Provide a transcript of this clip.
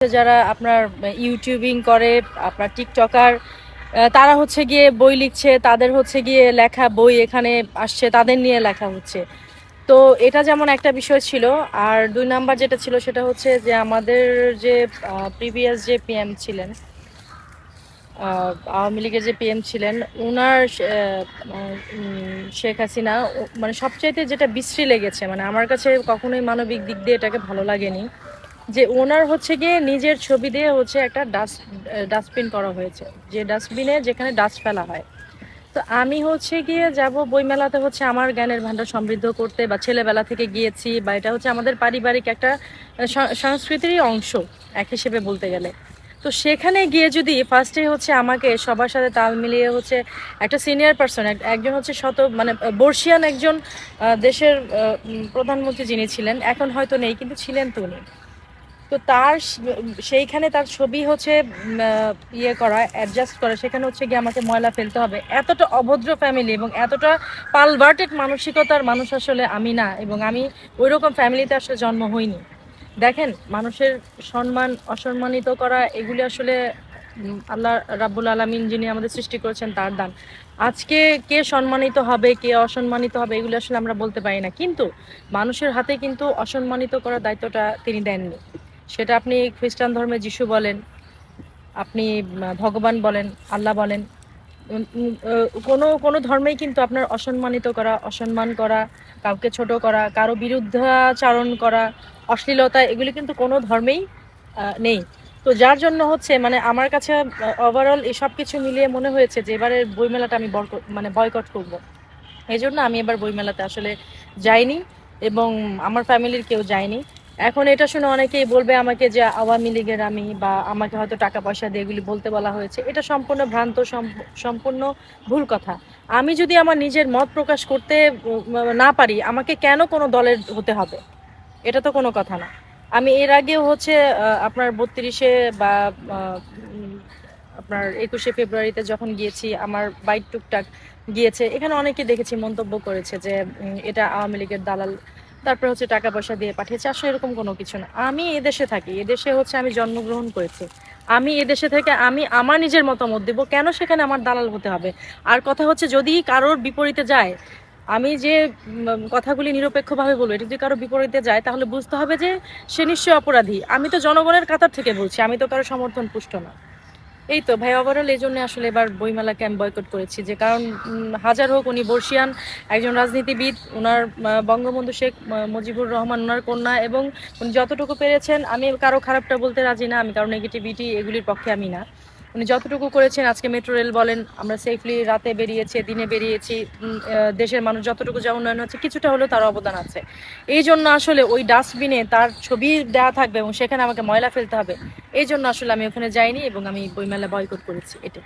যারা আপনার ইউটিউবিং করে, আপনার টিকটকার, তারা হচ্ছে গিয়ে বই লিখছে, তাদের হচ্ছে গিয়ে লেখা বই এখানে আসছে, তাদের নিয়ে লেখা হচ্ছে। তো এটা যেমন একটা বিষয় ছিল। আর 2 নাম্বার যেটা ছিল সেটা হচ্ছে যে আমাদের যে প্রিভিয়াস যে পিএম ছিলেন, আওয়ামী লীগের যে পিএম ছিলেন, উনার শেখ হাসিনা মানে সবচাইতে যেটা বিশ্রী লেগেছে, মানে আমার কাছে কখনোই মানবিক দিক দিয়ে এটাকে ভালো লাগেনি, যে ওনার হচ্ছে গিয়ে নিজের ছবি দিয়ে হচ্ছে একটা ডাস্টবিন করা হয়েছে, যে ডাস্টবিনে যেখানে ডাস্ট ফেলা হয়। তো আমি হচ্ছে গিয়ে যাব বইমেলাতে হচ্ছে আমার জ্ঞানের ভান্ডার সমৃদ্ধ করতে, বা ছেলেবেলা থেকে গিয়েছি, বা এটা হচ্ছে আমাদের পারিবারিক একটা সংস্কৃতিরই অংশ এক হিসেবে বলতে গেলে। তো সেখানে গিয়ে যদি ফার্স্টে হচ্ছে আমাকে সবার সাথে তাল মিলিয়ে হচ্ছে একটা সিনিয়র পার্সন, একজন হচ্ছে মানে বর্ষিয়ান একজন দেশের প্রধানমন্ত্রী যিনি ছিলেন, এখন হয়তো নেই কিন্তু ছিলেন তো উনি, তো তার সেইখানে তার ছবি হচ্ছে ইয়ে করা, অ্যাডজাস্ট করা, সেখানে হচ্ছে গিয়ে আমাকে ময়লা ফেলতে হবে। এতটা অভদ্র ফ্যামিলি এবং এতটা পালভার্টেড মানসিকতার মানুষ আসলে আমি না, এবং আমি ওইরকম ফ্যামিলিতে আসলে জন্ম হইনি। দেখেন, মানুষের সম্মান অসম্মানিত করা এগুলি আসলে আল্লাহ রাব্বুল আলামিন যিনি আমাদের সৃষ্টি করেছেন তার দান। আজকে কে সম্মানিত হবে কে অসম্মানিত হবে এগুলো আসলে আমরা বলতে পারি না, কিন্তু মানুষের হাতে কিন্তু অসম্মানিত করার দায়িত্বটা তিনি দেননি। সেটা আপনি খ্রিস্টান ধর্মে যিশু বলেন, আপনি ভগবান বলেন, আল্লাহ বলেন, কোনো কোনো ধর্মেই কিন্তু আপনার অসম্মানিত করা, অসম্মান করা, কাউকে ছোট করা, কারো বিরুদ্ধাচারণ করা, অশ্লীলতা, এগুলি কিন্তু কোনো ধর্মেই নেই। তো যার জন্য হচ্ছে মানে আমার কাছে ওভারঅল এই সব কিছু মিলিয়ে মনে হয়েছে যে এবারের বইমেলাটা আমি মানে বয়কট করব। এই জন্য আমি এবার বইমেলাতে আসলে যাইনি, এবং আমার ফ্যামিলির কেউ যায়নি। এখন এটা শুনে অনেকেই বলবে আমাকে যে আওয়ামী লীগের আমি, বা আমাকে হয়তো টাকা পয়সা দিয়ে এগুলি বলতে বলা হয়েছে। এটা সম্পূর্ণ ভ্রান্ত, সম্পূর্ণ ভুল কথা। আমি যদি আমার নিজের মত প্রকাশ করতে না পারি, আমাকে কেন কোনো দলের হতে হবে? এটা তো কোনো কথা না। আমি এর আগেও হচ্ছে আপনার 32-এ বা আপনার 21শে ফেব্রুয়ারিতে যখন গিয়েছি, আমার বাইক টুকটাক গিয়েছে, এখানে অনেকে দেখেছি মন্তব্য করেছে যে এটা আওয়ামী লীগের দালাল, তারপরে হচ্ছে টাকা পয়সা দিয়ে পাঠিয়েছে। আসলে এরকম কোনো কিছু না। আমি এদেশে থাকি, এদেশে হচ্ছে আমি জন্মগ্রহণ করেছি, আমি এদেশে থেকে আমি আমার নিজের মতামত দেবো, কেন সেখানে আমার দালাল হতে হবে? আর কথা হচ্ছে যদি কারোর বিপরীতে যায়, আমি যে কথাগুলি নিরপেক্ষভাবে বলবো, এটা যদি কারো বিপরীতে যায় তাহলে বুঝতে হবে যে সে নিশ্চয়ই অপরাধী। আমি তো জনগণের কাতার থেকে বলছি, আমি তো কারো সমর্থন পুষ্ট না। এই তো ভাই, ওভারঅল এই জন্য আসলে এবার বইমেলাকে আমি বয়কট করেছি, যে কারণ হাজার হোক উনি বর্ষিয়ান একজন রাজনীতিবিদ, ওনার বঙ্গবন্ধু শেখ মুজিবুর রহমান ওনার কন্যা, এবং উনি যতটুকু পেরেছেন, আমি কারো খারাপটা বলতে রাজি না, আমি কারো নেগেটিভিটি এগুলির পক্ষে আমি না। উনি যতটুকু করেছেন, আজকে মেট্রো রেল বলেন, আমরা সেফলি রাতে বেরিয়েছি, দিনে বেরিয়েছি, দেশের মানুষ যতটুকু যা উন্নয়ন হচ্ছে কিছুটা হলেও তার অবদান আছে। এই জন্য আসলে ওই ডাস্টবিনে তার ছবি দেওয়া থাকবে এবং সেখানে আমাকে ময়লা ফেলতে হবে, এই জন্য আসলে আমি ওখানে যাইনি এবং আমি বইমেলা বয়কট করেছি, এটা।